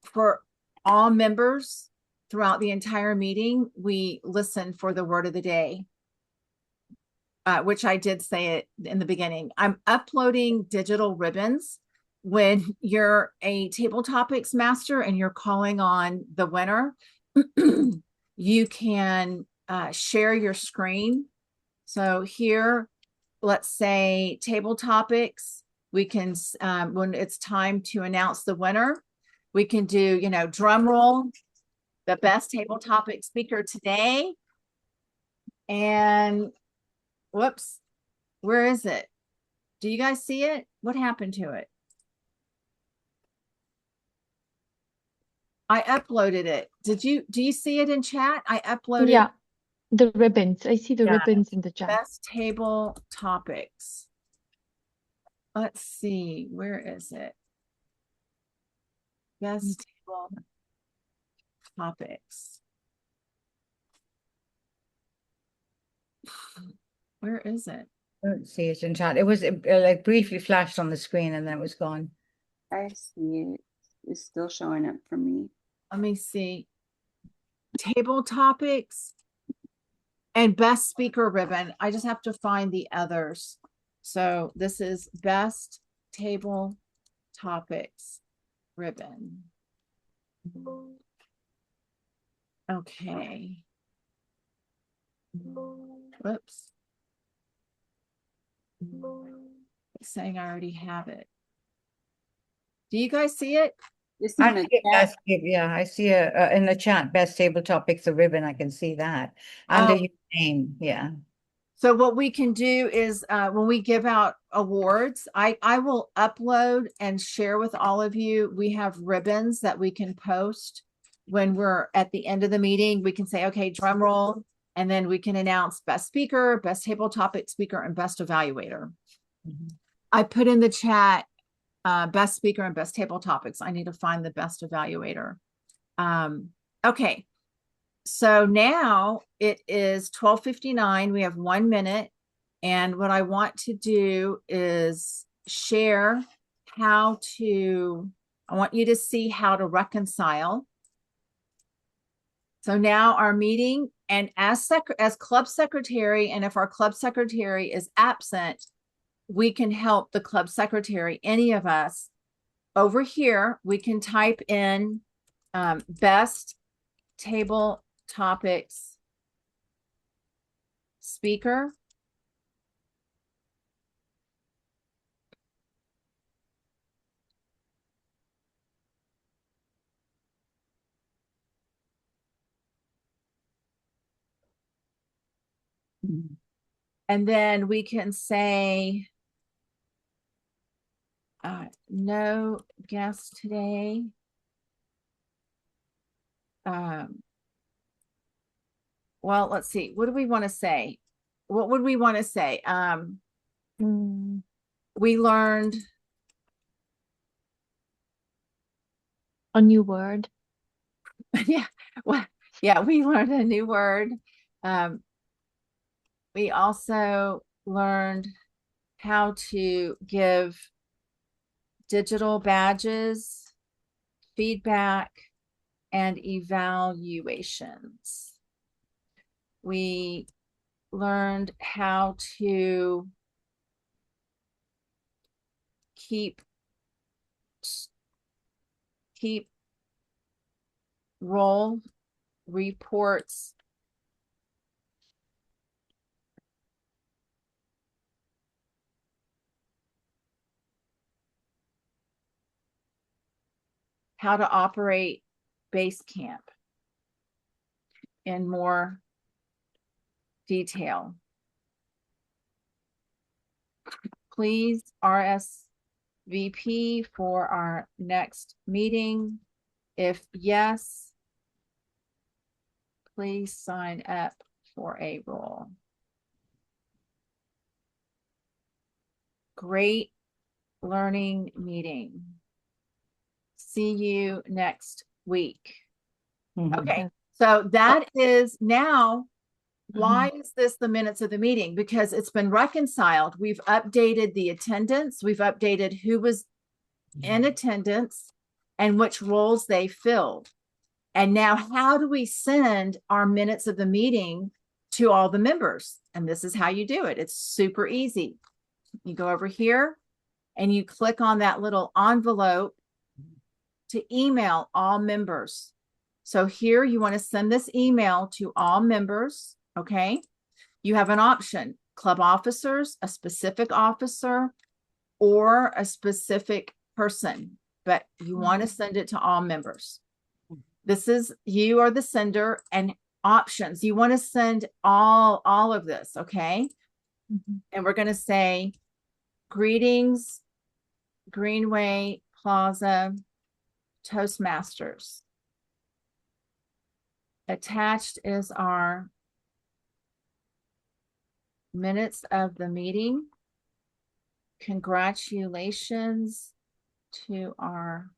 for all members throughout the entire meeting, we listen for the word of the day, which I did say it in the beginning. I'm uploading digital ribbons. When you're a table topics master and you're calling on the winner, you can share your screen. So here, let's say table topics. We can, when it's time to announce the winner, we can do, drum roll, the best table topic speaker today. And whoops, where is it? Do you guys see it? What happened to it? I uploaded it. Do you see it in chat? I uploaded Yeah, the ribbons. I see the Yeah. ribbons in the chat. best table topics. Let's see, where is it? Best table topics. Where is it? I don't see it in chat. It was like briefly flashed on the screen and then it was gone. I see it. It's still showing up for me. Let me see. Table topics and best speaker ribbon. I just have to find the others. So this is best table topics ribbon. Okay. Whoops. It's saying I already have it. Do you guys see it? It's in I the see it chat. yeah, I see in the chat, best table topics, the ribbon. I can see that under your name. Yeah. So what we can do is when we give out awards, I will upload and share with all of you. We have ribbons that we can post when we're at the end of the meeting. We can say, okay, drum roll, and then we can announce best speaker, best table topic speaker, and best evaluator. Mhm. I put in the chat best speaker and best table topics. I need to find the best evaluator. Okay. So now it is 12:59. We have 1 minute. And what I want to do is share I want you to see how to reconcile. So now our meeting, and as club secretary, and if our club secretary is absent, we can help the club secretary, any of us. Over here, we can type in best table topics speaker. And then we can say no guest today. Well, let's see. What do we want to say? What would we want to say? We learned A new word. yeah, well, yeah, we learned a new word. We also learned how to give digital badges, feedback, and evaluations. We learned how to keep roll reports how to operate Basecamp in more detail. Please RSVP for our next meeting. If yes, please sign up for a role. Great learning meeting. See you next week. Mhm. Okay, so that is now Why is this the minutes of the meeting? Because it's been reconciled. We've updated the attendance. We've updated who was in attendance and which roles they filled. And now how do we send our minutes of the meeting to all the members? And this is how you do it. It's super easy. You go over here and you click on that little envelope to email all members. So here you want to send this email to all members. Okay. You have an option, club officers, a specific officer, or a specific person, but you want to send it to all members. This is, you are the sender, and options. You want to send all of this. Okay. And we're going to say, greetings, Greenway Plaza Toastmasters. Attached is our minutes of the meeting. Congratulations to our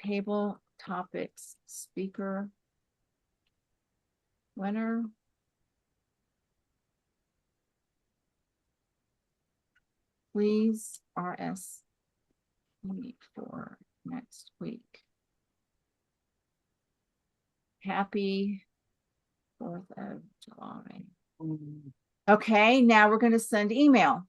table topics speaker winner. Please RSVP for next week. Happy 4th of July. Okay, now we're going to send email.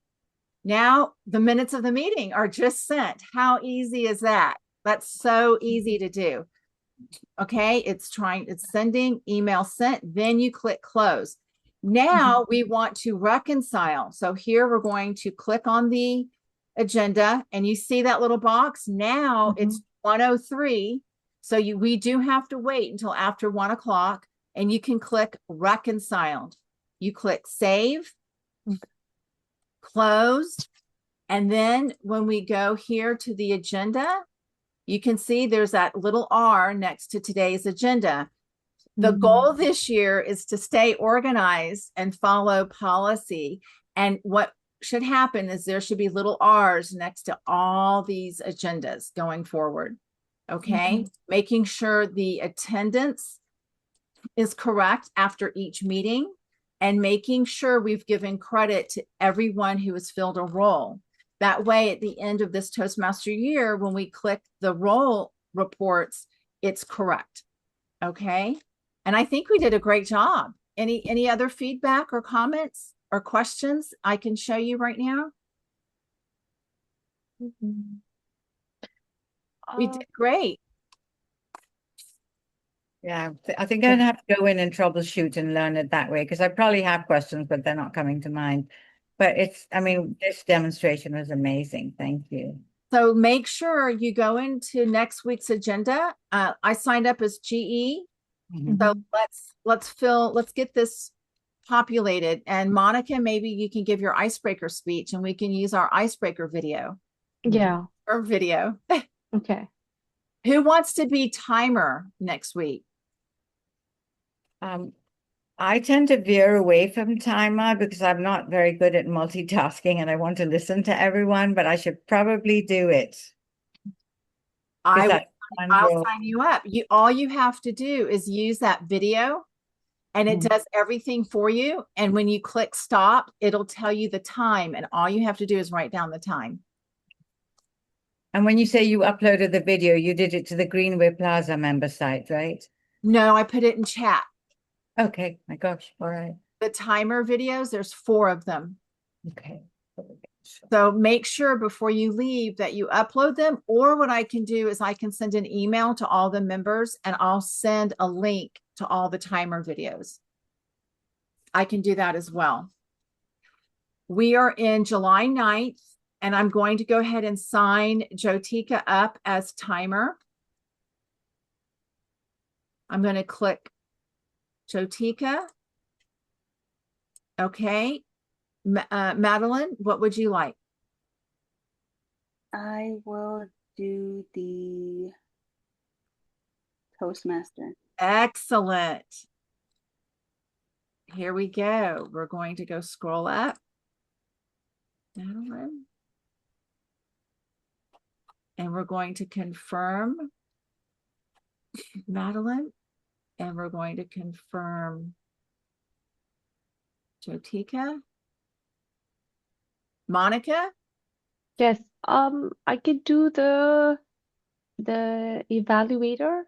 Now the minutes of the meeting are just sent. How easy is that? That's so easy to do. Okay, it's sending, email sent, then you click close. Now we want to reconcile. So here we're going to click on the agenda and you see that little box. Now it's 1:03. So we do have to wait until after 1 o'clock, and you can click reconciled. You click save, close, and then when we go here to the agenda, you can see there's that little R next to today's agenda. The goal this year is to stay organized and follow policy. And what should happen is there should be little R's next to all these agendas going forward. Okay. Making sure the attendance is correct after each meeting, and making sure we've given credit to everyone who has filled a role. That way, at the end of this Toastmaster year, when we click the role reports, it's correct. Okay. And I think we did a great job. Any other feedback or comments or questions I can show you right now? We did great. Yeah, I think I'd have to go in and troubleshoot and learn it that way, because I probably have questions, but they're not coming to mind. But I mean, this demonstration was amazing. Thank you. So make sure you go into next week's agenda. I signed up as GE. So let's get this populated. And Monica, maybe you can give your icebreaker speech and we can use our icebreaker video. Yeah. Or video. Okay. Who wants to be timer next week? I tend to veer away from timer because I'm not very good at multitasking and I want to listen to everyone, but I should probably do it. I'll sign you up. All you have to do is use that video and it does everything for you. And when you click stop, it'll tell you the time. And all you have to do is write down the time. And when you say you uploaded the video, you did it to the Greenway Plaza member site, right? No, I put it in chat. Okay, my gosh, all right. The timer videos, there's 4 of them. Okay. So make sure before you leave that you upload them, or what I can do is I can send an email to all the members and I'll send a link to all the timer videos. I can do that as well. We are in July 9th, and I'm going to go ahead and sign Jotika up as timer. I'm going to click Jotika. Okay. Madeline, what would you like? I will do the Toastmaster. Excellent. Here we go. We're going to go scroll up. Madeline. And we're going to confirm Madeline. And we're going to confirm Jotika. Monica? Yes. I could do the evaluator.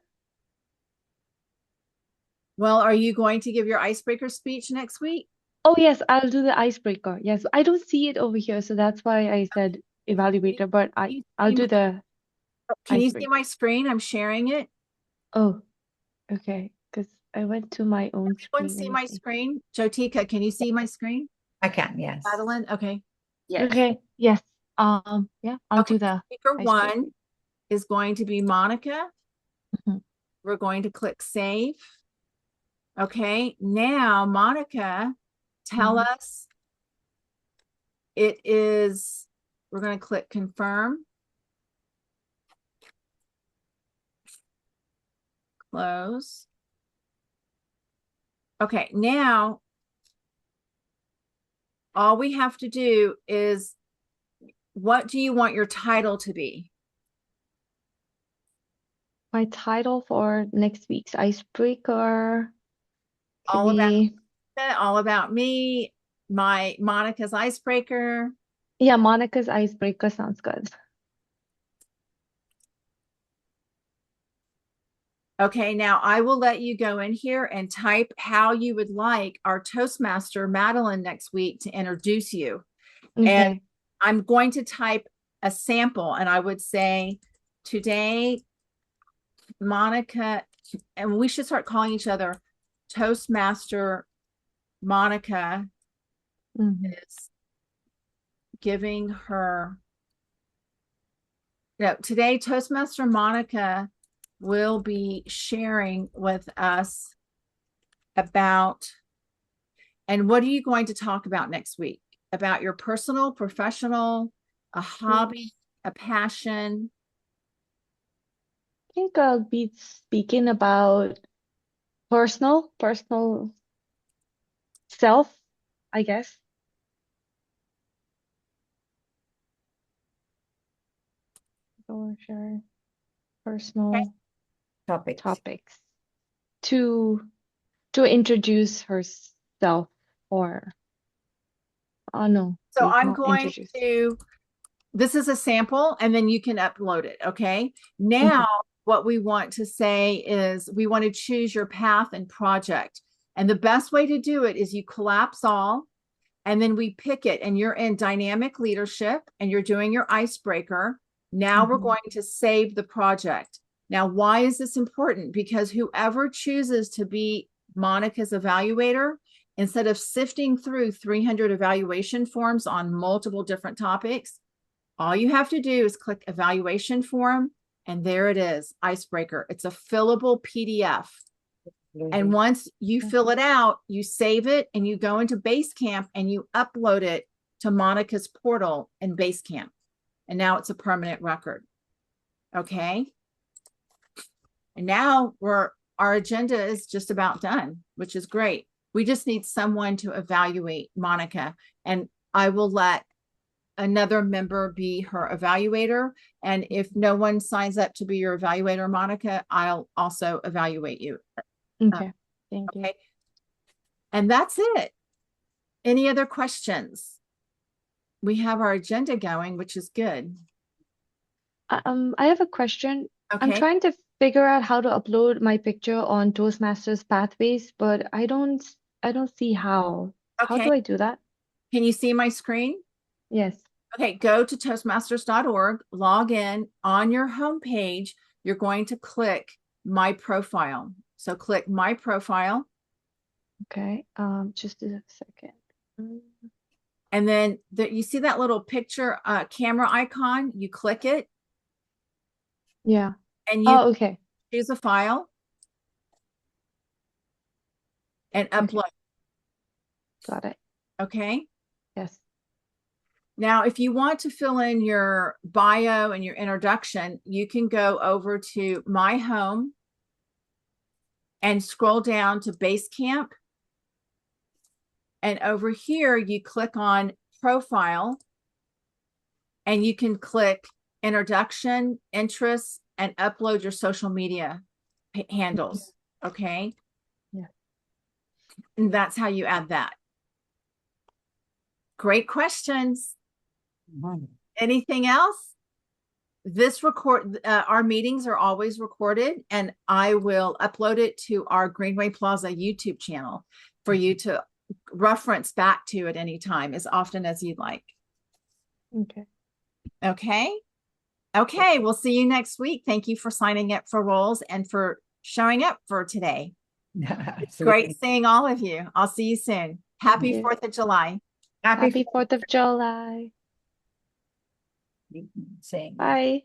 Well, are you going to give your icebreaker speech next week? Oh yes, I'll do the icebreaker. Yes, I don't see it over here, so that's why I said evaluator, but I'll do the Can you see icebreaker. my screen? I'm sharing it. Oh, okay. Because I went to my own Everyone screen. see Let me my see. screen? Jotika, can you see my screen? I can, yes. Madeline, okay. Yes. Okay. Yes. Yeah, I'll Okay, do the speaker icebreaker. one is going to be Monica. Mhm. We're going to click save. Okay, now Monica, tell Mhm. us we're going to click confirm. Close. Okay, now all we have to do is, what do you want your title to be? My title for next week's icebreaker could All about be, all about me, my Monica's icebreaker. yeah, Monica's icebreaker sounds good. Okay, now I will let you go in here and type how you would like our Toastmaster Madeline next week to introduce you. And Okay. I'm going to type a sample, and I would say, today, Monica, and we should start calling each other Toastmaster Monica Mhm. is giving her, today Toastmaster Monica will be sharing with us about, and what are you going to talk about next week? About your personal, professional, a hobby, a passion? I think I'll be speaking about personal self, I guess. Or sure. Personal Topics. topics to introduce herself, or oh no, So wait, I'm not going introduce. to, this is a sample, and then you can upload it. Okay. Okay. Now, what we want to say is we want to choose your path and project. And the best way to do it is you collapse all, and then we pick it, and you're in dynamic leadership and you're doing your icebreaker. Now we're Mhm. going to save the project. Now, why is this important? Because whoever chooses to be Monica's evaluator, instead of sifting through 300 evaluation forms on multiple different topics, all you have to do is click evaluation form, and there it is, icebreaker. It's a fillable PDF. And once you fill it out, you save it and you go into Basecamp and you upload it to Monica's portal in Basecamp. And now it's a permanent record. Okay. And now our agenda is just about done, which is great. We just need someone to evaluate Monica, and I will let another member be her evaluator. And if no one signs up to be your evaluator, Monica, I'll also evaluate you. Okay. Thank you. Okay. And that's it. Any other questions? We have our agenda going, which is good. I have a question. I'm Okay. trying to figure out how to upload my picture on Toastmasters Pathways, but I don't see how. How Okay. do I do that? Can you see my screen? Yes. Okay, go to toastmasters.org, log in. On your homepage, you're going to click my profile. So click my profile. Okay. Just a second. And then you see that little picture camera icon, you click it Yeah. and you Oh, okay. choose a file and Okay. upload. Got it. Okay. Yes. Now, if you want to fill in your bio and your introduction, you can go over to my home and scroll down to Basecamp. And over here, you click on profile, and you can click introduction, interests, and upload your social media handles. Okay. And that's how you add that. Great questions. Anything else? Our meetings are always recorded, and I will upload it to our Greenway Plaza YouTube channel for you to reference back to at any time, as often as you'd like. Okay. Okay, we'll see you next week. Thank you for signing up for roles and for showing up for today. It's great seeing all of you. I'll see you soon. Happy you. 4th of July. Happy 4th of July. Same. Bye.